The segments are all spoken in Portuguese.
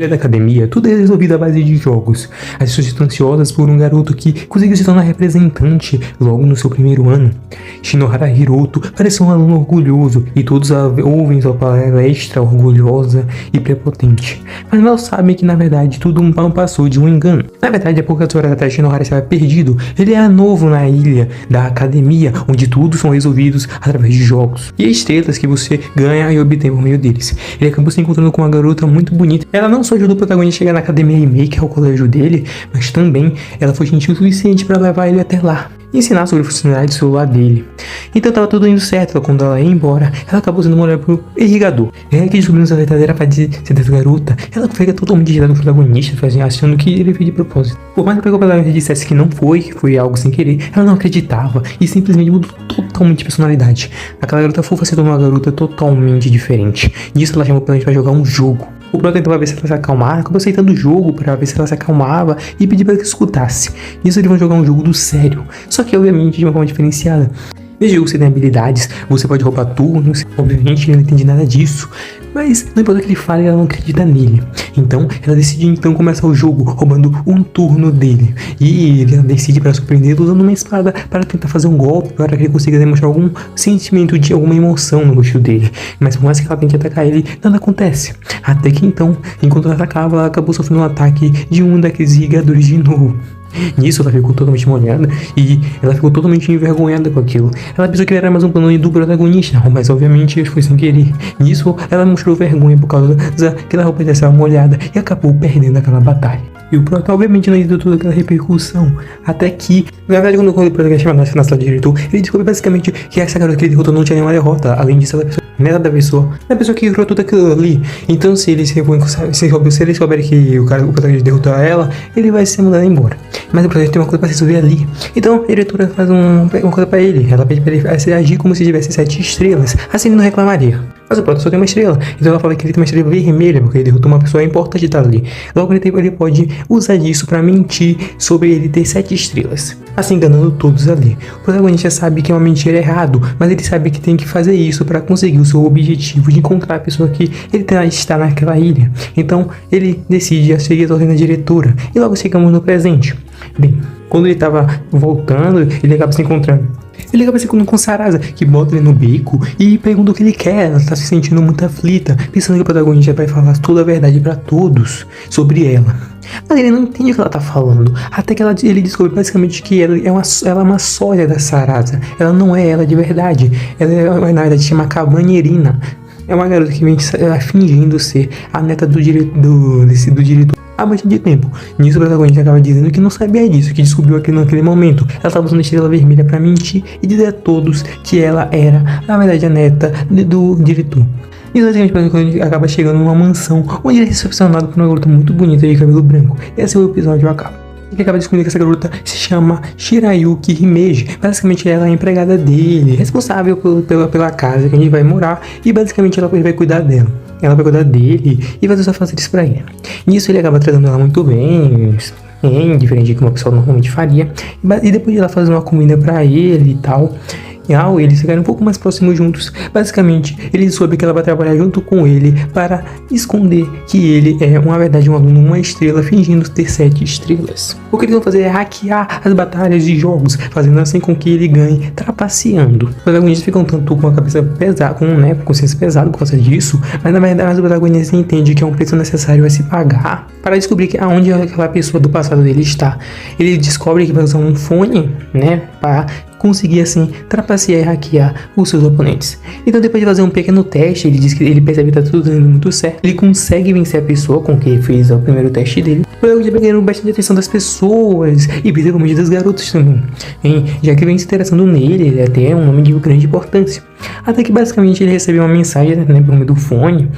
Da academia, tudo é resolvido à base de jogos. As pessoas estão ansiosas por um garoto que conseguiu se tornar representante logo no seu primeiro ano. Shinohara Hiroto parece um aluno orgulhoso e todos ouvem sua palestra orgulhosa e prepotente. Mas mal sabem que na verdade tudo não passou de um engano. Na verdade, há poucas horas atrás Shinohara estava perdido. Ele era novo na ilha da academia, onde tudo são resolvidos através de jogos e estrelas que você ganha e obtém por meio deles. Ele acabou se encontrando com uma garota muito bonita. Ela não só ajudou o protagonista a chegar na academia Imei, que é o colégio dele, mas também ela foi gentil o suficiente para levar ele até lá e ensinar sobre a funcionalidade do celular dele. Então tava tudo indo certo. Quando ela ia embora, ela acabou sendo molhada pro irrigador. É que descobrindo a verdadeira parte ser dessa garota, ela fica totalmente irritada com o protagonista, achando que ele fez de propósito. Por mais que o protagonista dissesse que não foi, que foi algo sem querer, ela não acreditava e simplesmente mudou totalmente de personalidade. Aquela garota fofa se tornou uma garota totalmente diferente. Nisso ela chamou o protagonista pra jogar um jogo. O Pro tentou ver se ela se acalmava, acabou aceitando o jogo pra ver se ela se acalmava e pedir para que escutasse. Nisso eles vão jogar um jogo do sério, só que obviamente de uma forma diferenciada. Nesse jogo você tem habilidades, você pode roubar turnos, obviamente ele não entende nada disso, mas não importa o que ele fale, ela não acredita nele. Então ela decide começar o jogo roubando um turno dele, e ela decide para surpreendê-lo usando uma espada para tentar fazer um golpe, para que ele consiga demonstrar algum sentimento de alguma emoção no rosto dele. Mas por mais que ela tente atacar ele, nada acontece. Até que então, enquanto ela atacava, ela acabou sofrendo um ataque de um daqueles irrigadores de novo. Nisso ela ficou totalmente molhada e ela ficou totalmente envergonhada com aquilo. Ela pensou que era mais um plano do protagonista, mas obviamente foi sem querer. Nisso ela mostrou vergonha por causa daquela roupa dela estava molhada e acabou perdendo aquela batalha. E o Prota obviamente não entendeu toda aquela repercussão. Até que, na verdade, quando o protagonista chama na sala de diretor, ele descobre basicamente que essa garota que ele derrotou não tinha nenhuma derrota. Além disso, ela neta da pessoa que criou tudo aquilo ali. Então se ele souber que o protagonista derrotou ela, ele vai ser mandado embora. Mas o protagonista tem uma coisa pra resolver ali. Então a diretora faz uma coisa pra ele. Ela pede pra ele agir como se tivesse 7 estrelas. Assim ele não reclamaria. Mas o Prota só tem uma estrela. Então ela fala que ele tem uma estrela vermelha, porque ele derrotou uma pessoa importante de estar ali. Logo ele pode usar disso pra mentir sobre ele ter 7 estrelas, assim enganando todos ali. O protagonista sabe que é uma mentira errado, mas ele sabe que tem que fazer isso pra conseguir o seu objetivo de encontrar a pessoa que ele está naquela ilha. Então ele decide seguir a ordem da diretora. E logo chegamos no presente. Bem, quando ele estava voltando, ele acaba se encontrando. Ele acaba se encontrando com Sarasa, que bota ele no beco e pergunta o que ele quer. Ela está se sentindo muito aflita, pensando que o protagonista vai falar toda a verdade para todos sobre ela. Mas ele não entende o que ela tá falando. Até que ele descobre basicamente que ela é uma sócia da Sarasa. Ela não é ela de verdade. Ela na verdade chama Cabanherina. É uma garota que vem fingindo ser a neta do diretor há bastante tempo. Nisso o protagonista acaba dizendo que não sabia disso, que descobriu aquilo naquele momento. Ela estava usando a estrela vermelha para mentir e dizer a todos que ela era, na verdade, a neta do diretor. E basicamente o protagonista acaba chegando numa mansão, onde ele é recepcionado por uma garota muito bonita de cabelo branco. E assim o episódio acaba. Ele acaba descobrindo que essa garota se chama Shirayuki Himeji. Basicamente ela é a empregada dele, responsável pela casa que a gente vai morar. E basicamente ele vai cuidar dela. Ela vai cuidar dele e vai usar fazer isso pra ele. Nisso ele acaba tratando ela muito bem, diferente do que uma pessoa normalmente faria. E depois de ela fazer uma comida pra ele e tal, eles ficaram um pouco mais próximos juntos. Basicamente, ele descobre que ela vai trabalhar junto com ele para esconder que ele é, na verdade, um aluno, uma estrela, fingindo ter 7 estrelas. O que eles vão fazer é hackear as batalhas de jogos, fazendo assim com que ele ganhe trapaceando. Os protagonistas ficam tanto com a cabeça pesada, com consciência pesada por causa disso, mas na verdade o protagonista entende que é um preço necessário a se pagar para descobrir aonde aquela pessoa do passado dele está. Ele descobre que vai usar um fone, para conseguir assim trapacear e hackear os seus oponentes. Então depois de fazer um pequeno teste, ele diz que ele percebe que tá tudo dando muito certo. Ele consegue vencer a pessoa com quem fez o primeiro teste dele. Ele já pegando bastante atenção das pessoas e principalmente dos garotos também, já que vem se interessando nele, ele até é um homem de grande importância. Até que basicamente ele recebe uma mensagem por meio do fone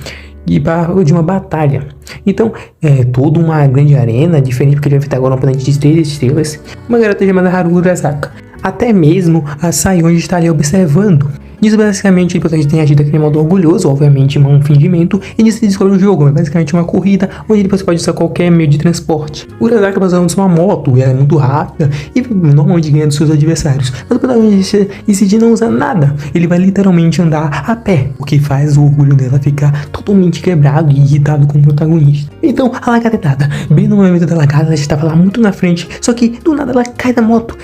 de uma batalha. Então é toda uma grande arena, diferente porque ele vai enfrentar agora um oponente de 3 estrelas, uma garota chamada Haru Urasaka. Até mesmo a Sayonji está ali observando. Nisso, basicamente, o protagonista tem agido daquele modo orgulhoso, obviamente, um fingimento, e nisso ele descobre o jogo, é basicamente uma corrida, onde você pode usar qualquer meio de transporte. O herói acaba usando uma moto, e ela é muito rápida, e normalmente ganha dos seus adversários, mas o protagonista decide não usar nada, ele vai literalmente andar a pé, o que faz o orgulho dela ficar totalmente quebrado e irritado com o protagonista. Então, a lagada é dada, bem no momento da lagada, ela estava lá muito na frente, só que do nada ela cai da moto.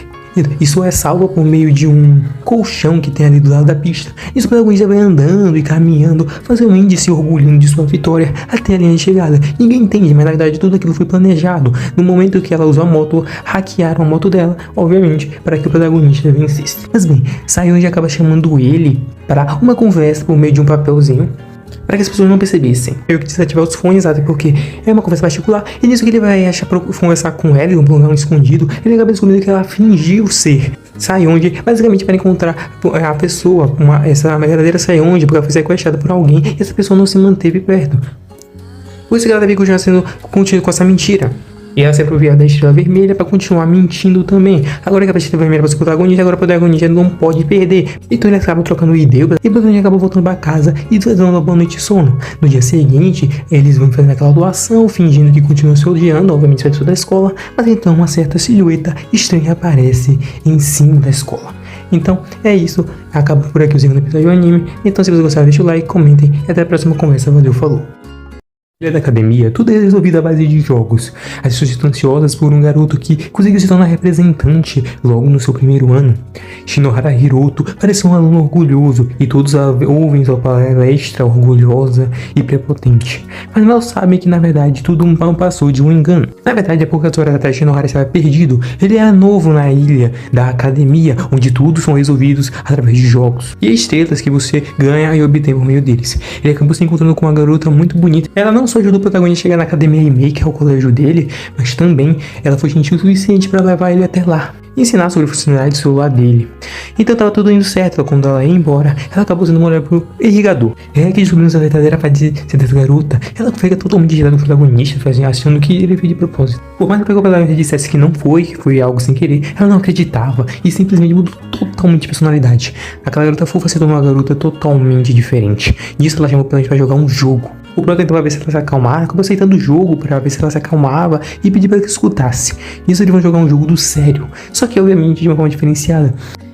Isso é salvo por meio de um colchão que tem ali do lado da pista. Isso o protagonista vai andando e caminhando, facilmente se orgulhando de sua vitória até a linha de chegada. Ninguém entende, mas na verdade tudo aquilo foi planejado. No momento que ela usou a moto, hackearam a moto dela, obviamente, para que o protagonista vencesse. Mas bem, Sayonji acaba chamando ele para uma conversa por meio de um papelzinho, para que as pessoas não percebessem. Eu que desativar os fones, até porque é uma conversa particular, e nisso que ele vai achar pra conversar com ela em um lugar escondido, ele acaba descobrindo que ela fingiu ser Sayonji, basicamente para encontrar a pessoa, essa verdadeira Sayonji, porque ela foi sequestrada por alguém, e essa pessoa não se manteve perto. Por isso que ela deve continuar sendo contínua com essa mentira. E ela se aproveitar da estrela vermelha para continuar mentindo também. Agora que a estrela vermelha vai ser o protagonista, agora o protagonista não pode perder. Então ele acaba trocando ideia e o protagonista acaba voltando para casa e fazendo uma boa noite de sono. No dia seguinte, eles vão fazer aquela doação, fingindo que continuam se odiando, obviamente sai da escola, mas então uma certa silhueta estranha aparece em cima da escola. Então é isso, acaba por aqui o segundo episódio do anime. Então se vocês gostaram, deixa o like, comentem e até a próxima conversa. Valeu, falou! Da academia, tudo é resolvido à base de jogos. As pessoas estão ansiosas por um garoto que conseguiu se tornar representante logo no seu primeiro ano. Shinohara Hiroto parece um aluno orgulhoso e todos ouvem sua palestra orgulhosa e prepotente. Mas mal sabem que na verdade tudo não passou de um engano. Na verdade, há poucas horas atrás Shinohara estava perdido. Ele era novo na ilha da academia, onde tudo são resolvidos através de jogos e estrelas que você ganha e obtém por meio deles. Ele acabou se encontrando com uma garota muito bonita. Ela não só ajudou o protagonista a chegar na academia Imei, que é o colégio dele, mas também ela foi gentil o suficiente para levar ele até lá e ensinar sobre a funcionalidade do celular dele. Então tava tudo indo certo. Quando ela ia embora, ela acabou sendo mulher pro irrigador. Ela que descobriu a verdadeira parte ser dessa garota, ela fica totalmente irritada do protagonista, achando que ele fez de propósito. Por mais que o protagonista dissesse que não foi, que foi algo sem querer, ela não acreditava e simplesmente mudou totalmente de personalidade. Aquela garota fofa se tornou uma garota totalmente diferente. Nisso ela chamou o protagonista pra jogar um jogo. O Pro tentou ver se ela se acalmava, acabou aceitando o jogo pra ver se ela se acalmava e pediu pra que escutasse. Nisso eles vão jogar um jogo do sério, só que obviamente de uma forma diferenciada.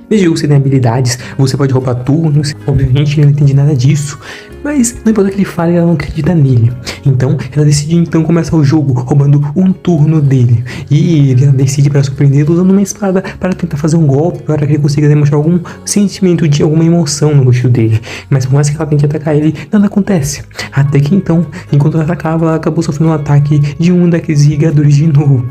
Nesse jogo você tem habilidades, você pode roubar turnos, obviamente ele não entende nada disso, mas não importa o que ele fale, ela não acredita nele. Então ela decide então começar o jogo roubando um turno dele, e ela decide para surpreendê-lo usando uma espada para tentar fazer um golpe, para que ele consiga demonstrar algum sentimento de alguma emoção no rosto dele. Mas por mais que ela tente atacar ele, nada acontece. Até que então, enquanto ela atacava, ela acabou sofrendo um ataque de um daqueles irrigadores de novo.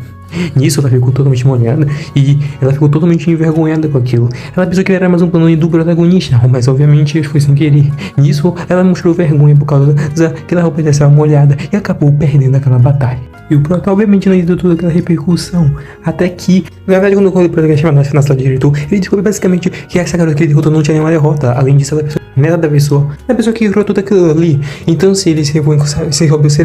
Nisso ela ficou totalmente molhada e ela ficou totalmente envergonhada com aquilo. Ela pensou que era mais um plano do protagonista, mas obviamente foi sem querer. Nisso ela mostrou vergonha por causa daquela roupa dessa molhada e acabou perdendo aquela batalha. E o Prota obviamente não deu toda aquela repercussão. Até que, na verdade, quando o protagonista na sala de diretor, ele descobriu basicamente que essa garota que ele derrotou não tinha nenhuma derrota. Além disso, ela é da pessoa que criou tudo aquilo ali. Então se eles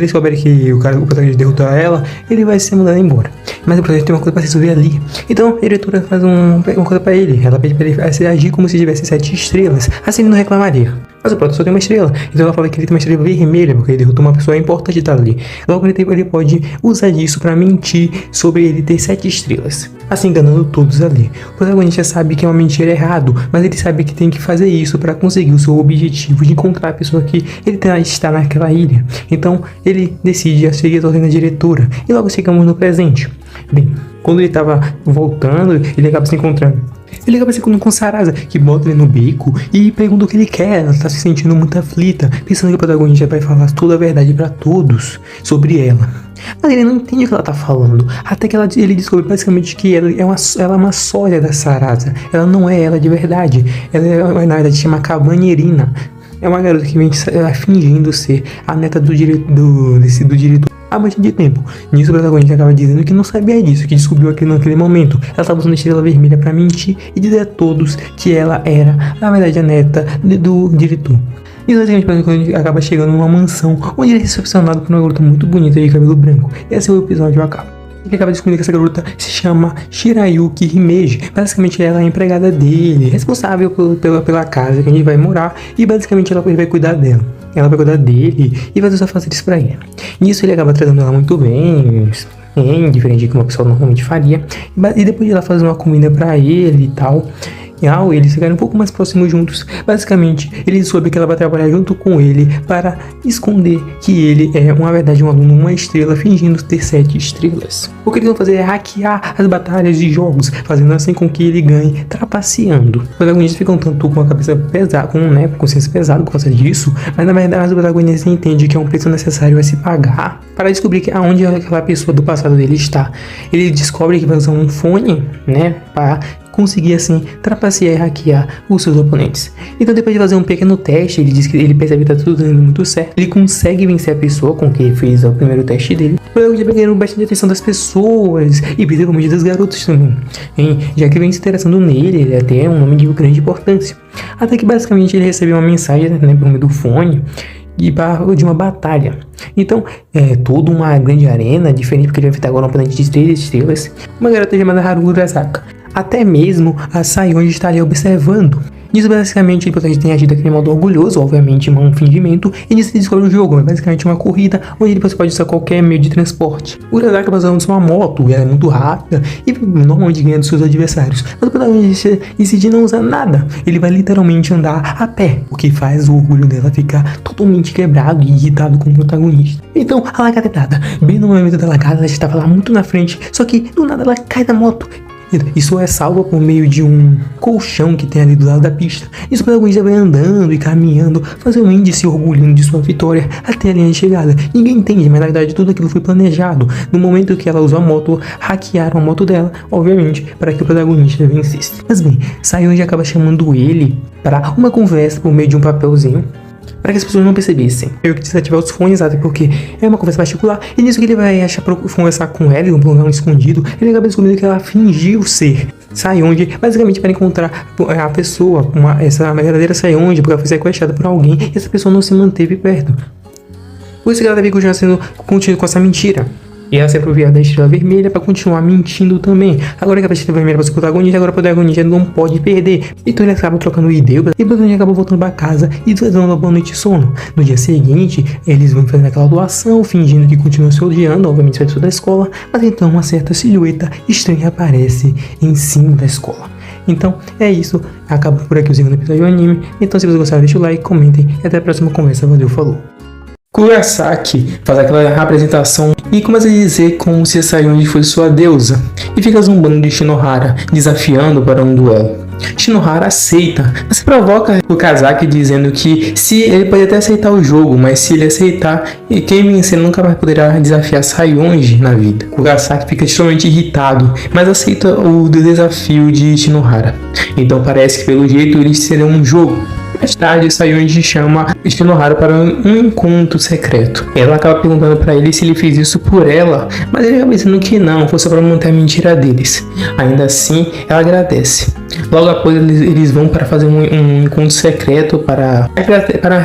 souberem que o protagonista derrotou ela, ele vai ser mandado embora. Mas o protagonista tem uma coisa pra resolver ali. Então a diretora faz uma coisa pra ele. Ela pede pra ele agir como se tivesse 7 estrelas. Assim ele não reclamaria. Mas o Prota só tem uma estrela. Então ela fala que ele tem uma estrela vermelha, porque ele derrotou uma pessoa importante de estar ali. Logo ele pode usar disso pra mentir sobre ele ter 7 estrelas, assim enganando todos ali. O protagonista sabe que é uma mentira errado, mas ele sabe que tem que fazer isso pra conseguir o seu objetivo de encontrar a pessoa que ele está naquela ilha. Então ele decide seguir a ordem da diretora. E logo chegamos no presente. Bem, quando ele estava voltando, ele acaba se encontrando com Sarasa, que bota ele no beco e pergunta o que ele quer. Ela está se sentindo muito aflita, pensando que o protagonista vai falar toda a verdade para todos sobre ela. Mas ele não entende o que ela tá falando, até que ele descobre basicamente que ela é uma sósia da Sarasa. Ela não é ela de verdade, ela na verdade se chama Cavanherina. É uma garota que vem fingindo ser a neta do diretor há bastante tempo. Nisso o protagonista acaba dizendo que não sabia disso, que descobriu aquilo naquele momento. Ela estava usando a estrela vermelha para mentir e dizer a todos que ela era, na verdade, a neta do diretor. E basicamente acaba chegando numa mansão onde ele é recepcionado por uma garota muito bonita de cabelo branco. Esse é o episódio acaba. ele acaba descobrindo que essa garota se chama Shirayuki Himeji. Basicamente ela é a empregada dele, responsável pela casa que a gente vai morar, e basicamente ele vai cuidar dela. Ela vai cuidar dele e vai usar fazeres pra ele. Nisso ele acaba tratando ela muito bem, diferente do que uma pessoa normalmente faria. E depois ela faz uma comida pra ele e tal. E ao eles ficarem um pouco mais próximos juntos, basicamente ele soube que ela vai trabalhar junto com ele para esconder que ele é, na verdade, um aluno, uma estrela, fingindo ter 7 estrelas. O que eles vão fazer é hackear as batalhas de jogos, fazendo assim com que ele ganhe trapaceando. Os protagonistas ficam tanto com a cabeça pesada, com consciência pesada por causa disso, mas na verdade os protagonistas entendem que é um preço necessário a se pagar para descobrir que aonde aquela pessoa do passado dele está. Ele descobre que vai usar um fone, né, para conseguir assim trapacear e hackear os seus oponentes. Então depois de fazer um pequeno teste, ele diz que ele percebe que tá tudo dando muito certo. Ele consegue vencer a pessoa com quem fez o primeiro teste dele. Eu já peguei bastante atenção das pessoas e principalmente dos garotos também, hein? Já que vem se interessando nele, ele até é um nome de grande importância. Até que basicamente ele recebeu uma mensagem, né, por meio do fone de uma batalha. Então, é toda uma grande arena, diferente porque ele vai enfrentar agora um oponente de 3 estrelas, uma garota chamada Haru Urasaka. Até mesmo a Sayonji está ali observando. Nisso, basicamente, a gente tem agido aquele modo orgulhoso, obviamente, um fingimento, e nisso ele descobre o jogo, é basicamente uma corrida, onde você pode usar qualquer meio de transporte. O Urasaka vai usando uma moto, ela é muito rápida, e normalmente ganha dos seus adversários, mas o protagonista decide não usar nada, ele vai literalmente andar a pé, o que faz o orgulho dela ficar totalmente quebrado e irritado com o protagonista. Então, a lagartada, bem no momento da lagartada, ela estava lá muito na frente, só que do nada ela cai da moto. Isso é salvo por meio de um colchão que tem ali do lado da pista. Isso o protagonista vai andando e caminhando, fazendo índice orgulhando de sua vitória até a linha de chegada. Ninguém entende, mas na verdade tudo aquilo foi planejado. No momento que ela usou a moto, hackearam a moto dela, obviamente, para que o protagonista vencesse. Mas bem, Sayonji acaba chamando ele para uma conversa por meio de um papelzinho, para que as pessoas não percebessem. Eu que desativar os fones, até porque é uma conversa particular, e nisso que ele vai conversar com ela, um plano escondido, ele acaba descobrindo que ela fingiu ser Sayonji, basicamente para encontrar a pessoa, essa verdadeira Sayonji, porque ela foi sequestrada por alguém, e essa pessoa não se manteve perto. Por isso que ela deve continuar com essa mentira. E ela se aproveitar da estrela vermelha para continuar mentindo também. Agora que a estrela vermelha passa o protagonista, agora o protagonista não pode perder. Então ele acaba trocando ideia e o protagonista acaba voltando para casa e dando uma boa noite de sono. No dia seguinte, eles vão fazer aquela doação, fingindo que continuam se odiando, obviamente vai da escola, mas então uma certa silhueta estranha aparece em cima da escola. Então é isso, acaba por aqui o segundo episódio do anime. Então se vocês gostaram, deixa o like, comentem e até a próxima conversa. Valeu, falou! Kurosaki faz aquela apresentação e começa a dizer como se a Sayonji fosse sua deusa e fica zombando de Shinohara, desafiando para um duelo. Shinohara aceita, mas provoca o Kazaki dizendo que se ele pode até aceitar o jogo, mas se ele aceitar, quem vencer nunca mais poderá desafiar Sayonji na vida. Kurosaki fica extremamente irritado, mas aceita o desafio de Shinohara. Então parece que pelo jeito eles serão um jogo. Mais tarde, Sayonji chama Shinohara para um encontro secreto. Ela acaba perguntando para ele se ele fez isso por ela, mas ele acaba dizendo que não, foi só para manter a mentira deles. Ainda assim, ela agradece. Logo após, eles vão para fazer um encontro secreto para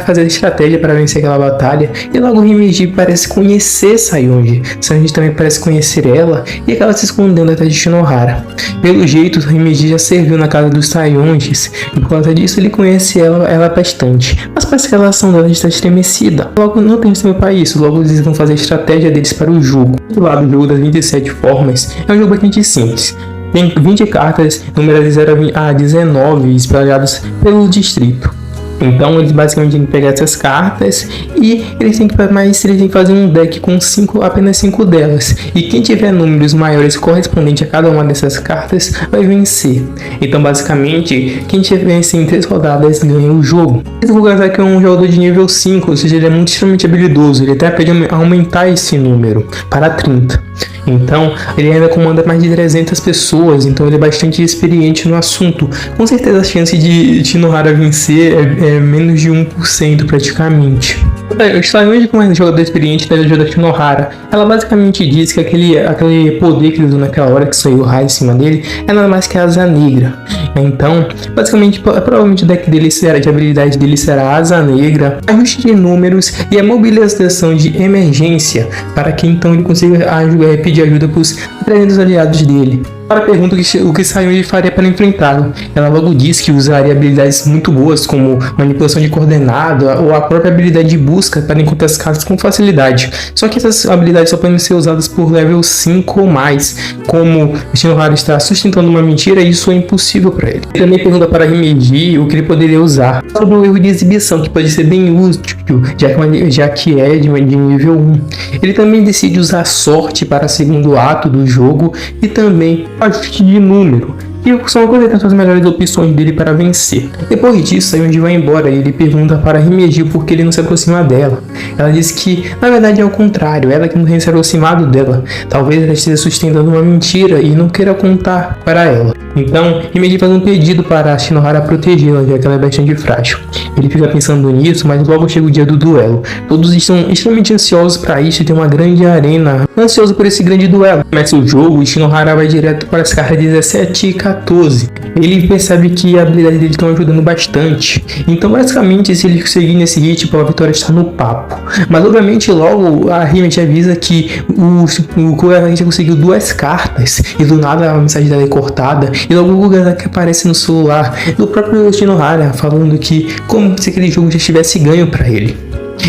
fazer estratégia para vencer aquela batalha. E logo Himeji parece conhecer Sayonji. Sayonji também parece conhecer ela e acaba se escondendo atrás de Shinohara. Pelo jeito, Himeji já serviu na casa dos Sayonjis e por causa disso ele conhece ela bastante. Mas parece que a relação dela está estremecida. Logo não tem tempo para isso, logo eles vão fazer a estratégia deles para o jogo. Do lado do jogo das 27 formas, é um jogo bastante simples. Tem 20 cartas numeradas de 0 a 19 espalhadas pelo distrito. Então eles basicamente têm que pegar essas cartas e eles têm que fazer um deck com apenas 5 delas. E quem tiver números maiores correspondentes a cada uma dessas cartas vai vencer. Então basicamente quem tiver em 3 rodadas ganha o jogo. Esse Kurosaki é um jogador de nível 5, ou seja, ele é muito extremamente habilidoso. Ele até pode aumentar esse número para 30. Então, ele ainda comanda mais de 300 pessoas, então ele é bastante experiente no assunto. Com certeza a chance de Shinohara vencer é menos de 1% praticamente. O Sayonji, como é jogador experiente da ajuda da Shinohara, ela basicamente diz que aquele poder que ele usou naquela hora, que saiu o raio em cima dele, é nada mais que a Asa Negra. Então, basicamente, provavelmente o deck dele será, de habilidade dele será a Asa Negra, ajuste de números e a mobilização de emergência, para que então ele consiga pedir ajuda para os 300 aliados dele. Ela pergunta o que Sayonji faria para enfrentá-lo. Ela logo diz que usaria habilidades muito boas, como manipulação de coordenada ou a própria habilidade de busca para encontrar as cartas com facilidade. Só que essas habilidades só podem ser usadas por level 5 ou mais. Como o Shinohara está sustentando uma mentira, isso é impossível para ele. Ele também pergunta para Himeji o que ele poderia usar sobre o erro de exibição, que pode ser bem útil, já que é de nível 1. Ele também decide usar sorte para o segundo ato do jogo e também ajuste de número, e são consideradas as melhores opções dele para vencer. Depois disso, Sayonji vai embora e ele pergunta para Himeji por que ele não se aproxima dela. Ela diz que, na verdade, é o contrário, ela que não tem se aproximado dela. Talvez ela esteja sustentando uma mentira e não queira contar para ela. Então, Himeji faz um pedido para Shinohara protegê-la, já que ela é bastante frágil. Ele fica pensando nisso, mas logo chega o dia do duelo. Todos estão extremamente ansiosos para isso e tem uma grande arena. Ansioso por esse grande duelo. Começa o jogo e Shinohara vai direto para as cartas 17 e 14. Ele percebe que a habilidade dele estão ajudando bastante. Então, basicamente, se ele seguir nesse ritmo, a vitória está no papo. Mas, obviamente, logo a Himeji avisa que o Kuragaki conseguiu 2 cartas e do nada a mensagem dela é cortada. E logo o Kuragaki aparece no celular do próprio Shinohara falando que como se aquele jogo já tivesse ganho para ele.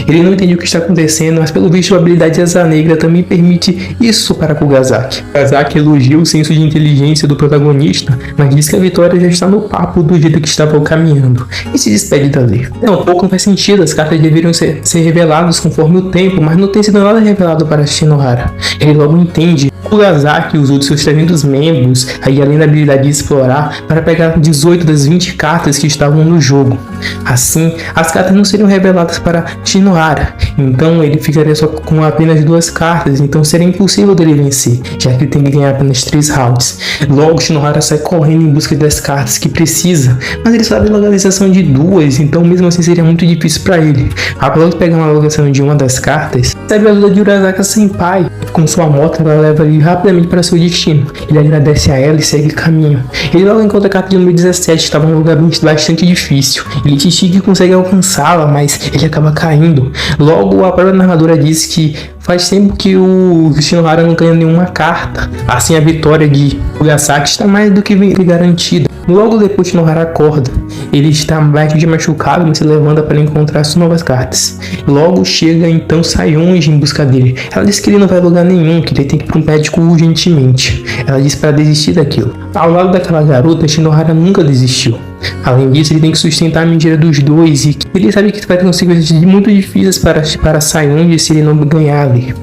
Ele não entende o que está acontecendo, mas pelo visto a habilidade Asa Negra também permite isso para Kuragaki. Kuragaki elogia o senso de inteligência do protagonista, mas diz que a vitória já está no papo do jeito que estava caminhando, e se despede dali. Um pouco não faz sentido, as cartas deveriam ser reveladas conforme o tempo, mas não tem sido nada revelado para Shinohara. Ele logo entende Kuragaki usou de seus 300 membros, aí além da habilidade de explorar, para pegar 18 das 20 cartas que estavam no jogo. Assim, as cartas não seriam reveladas para Shinohara, então ele ficaria só com apenas 2 cartas, então seria impossível dele vencer, já que ele tem que ganhar apenas 3 rounds. Logo, Shinohara sai correndo em busca das cartas que precisa, mas ele sabe a localização de 2, então mesmo assim seria muito difícil para ele. Após de pegar uma localização de uma das cartas, recebe a ajuda de Urasaka Senpai. Com sua moto, ela leva ele rapidamente para seu destino. Ele agradece a ela e segue caminho. Ele logo encontra a carta de número 17, que estava num lugar bastante difícil. Ele insiste que consegue alcançá-la, mas ele acaba caindo. Logo, a própria narradora diz que faz tempo que o Shinohara não ganha nenhuma carta. Assim, a vitória de Kuragaki está mais do que garantida. Logo depois, Shinohara acorda. Ele está bastante machucado, mas se levanta para encontrar suas novas cartas. Logo chega então Sayonji em busca dele. Ela diz que ele não vai a lugar nenhum, que ele tem que ir para um médico urgentemente. Ela diz para desistir daquilo. Ao lado daquela garota, Shinohara nunca desistiu. Além disso, ele tem que sustentar a mentira dos dois e ele sabe que vai ter consequências muito difíceis para Sayonji se ele não ganhar ali.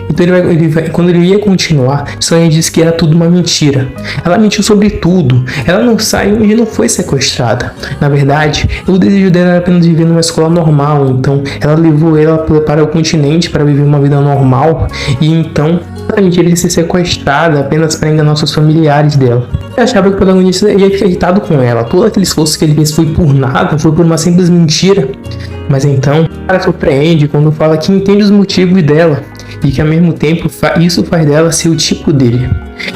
Então quando ele ia continuar, Sayonji disse que era tudo uma mentira. Ela mentiu sobre tudo. Sayonji não foi sequestrada. Na verdade, o desejo dela era apenas viver numa escola normal. Então ela levou ela para o continente para viver uma vida normal. E então a mentira de ser sequestrada apenas para enganar seus familiares dela. Eu achava que o protagonista ia ficar irritado com ela. Todo aquele esforço que ele fez foi por nada, foi por uma simples mentira. Mas então, o cara surpreende quando fala que entende os motivos dela e que ao mesmo tempo isso faz dela ser o tipo dele.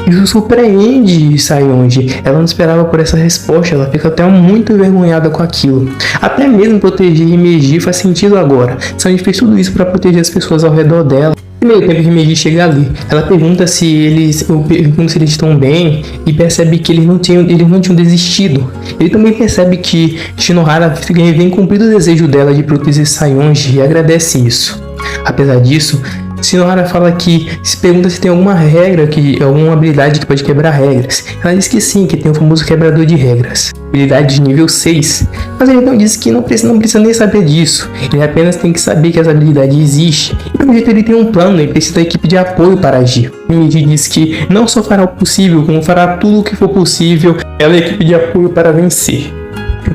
Isso surpreende Sayonji. Ela não esperava por essa resposta, ela fica até muito envergonhada com aquilo. Até mesmo proteger Himeji faz sentido agora. Sayonji fez tudo isso para proteger as pessoas ao redor dela. No meio tempo, Himeji chega ali. Ela pergunta se eles estão bem e percebe que eles não tinham desistido. Ele também percebe que Shinohara vem cumprir o desejo dela de proteger Sayonji e agradece isso. Apesar disso, Shinohara fala que se pergunta se tem alguma regra, alguma habilidade que pode quebrar regras. Ela diz que sim, que tem o famoso quebrador de regras, habilidade de nível 6. Mas ele não diz que não precisa nem saber disso. Ele apenas tem que saber que essa habilidade existe. E pelo jeito ele tem um plano e precisa da equipe de apoio para agir. Himeji diz que não só fará o possível, como fará tudo o que for possível. Ela é a equipe de apoio para vencer.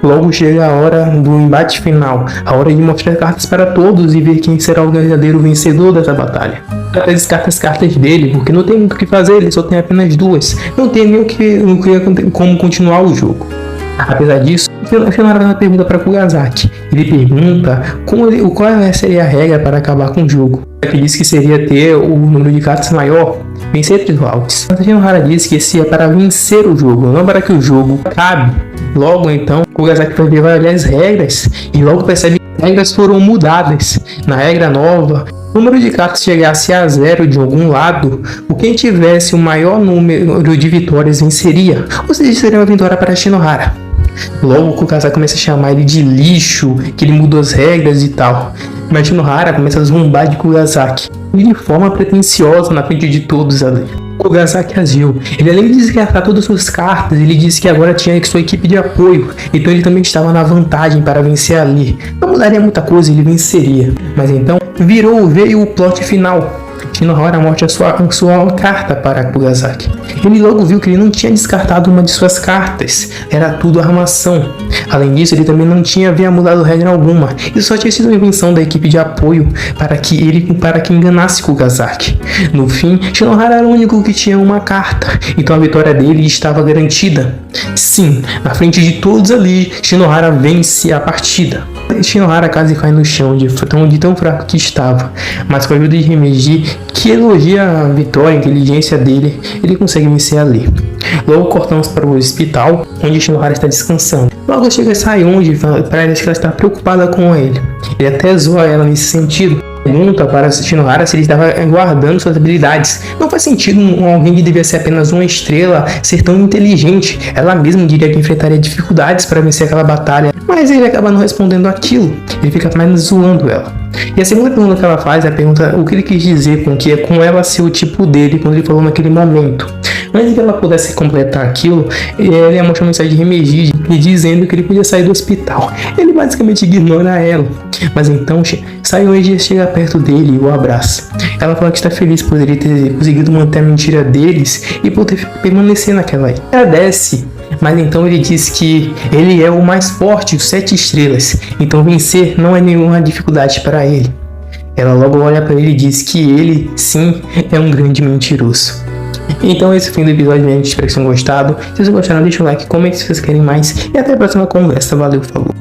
Logo chega a hora do embate final, a hora de mostrar cartas para todos e ver quem será o verdadeiro vencedor dessa batalha. Ela descarta as cartas dele, porque não tem muito o que fazer, ele só tem apenas 2. Não tem nem como continuar o jogo. Apesar disso, Shinohara faz uma pergunta para Kugasaki. Ele pergunta qual seria a regra para acabar com o jogo. Ele disse que seria ter o número de cartas maior, vencer 3 rounds. Shinohara disse que esse é para vencer o jogo, não para que o jogo acabe. Logo então, Kugasaki vai ver várias regras e logo percebe que as regras foram mudadas. Na regra nova, o número de cartas chegasse a 0 de algum lado, quem tivesse o maior número de vitórias venceria, ou seja, seria uma vitória para Shinohara. Logo, Kugasaki começa a chamar ele de lixo, que ele mudou as regras e tal. Mas Shinohara começa a zombar de Kugasaki, de forma pretensiosa na frente de todos ali. Kugasaki agiu. Ele, além de descartar todas as suas cartas, ele disse que agora tinha sua equipe de apoio, então ele também estava na vantagem para vencer ali. Não mudaria muita coisa, ele venceria. Mas então veio o plot final. Shinohara mostra a sua carta para Kugasaki. Ele logo viu que ele não tinha descartado uma de suas cartas, era tudo armação. Além disso, ele também não havia mudado regra alguma. Isso só tinha sido uma invenção da equipe de apoio para que enganasse Kugasaki. No fim, Shinohara era o único que tinha uma carta, então a vitória dele estava garantida. Sim, na frente de todos ali, Shinohara vence a partida. Shinohara quase cai no chão de tão fraco que estava, mas com a ajuda de Himeji, que elogia a vitória e a inteligência dele, ele consegue vencer ali. Logo cortamos para o hospital, onde Shinohara está descansando. Logo chega Sayonji para ela que ela está preocupada com ele. Ele até zoa ela nesse sentido. Pergunta para Shinohara se ele estava guardando suas habilidades. Não faz sentido alguém que devia ser apenas uma estrela ser tão inteligente. Ela mesma diria que enfrentaria dificuldades para vencer aquela batalha, mas ele acaba não respondendo aquilo. Ele fica mais zoando ela. E a segunda pergunta que ela faz é a pergunta o que ele quis dizer com ela ser o tipo dele quando ele falou naquele momento. Antes que ela pudesse completar aquilo, ele ia mostrar uma mensagem de Himeji dizendo que ele podia sair do hospital. Ele basicamente ignora ela. Mas então Sayonji chega perto dele e o abraça. Ela fala que está feliz por ele ter conseguido manter a mentira deles e por ter permanecido naquela ilha. Ela desce, mas então ele diz que ele é o mais forte, os 7 estrelas. Então vencer não é nenhuma dificuldade para ele. Ela logo olha para ele e diz que ele, sim, é um grande mentiroso. Então esse é o fim do episódio, gente. Espero que vocês tenham gostado. Se vocês gostaram, deixa o like, comente se vocês querem mais. E até a próxima conversa. Valeu, falou.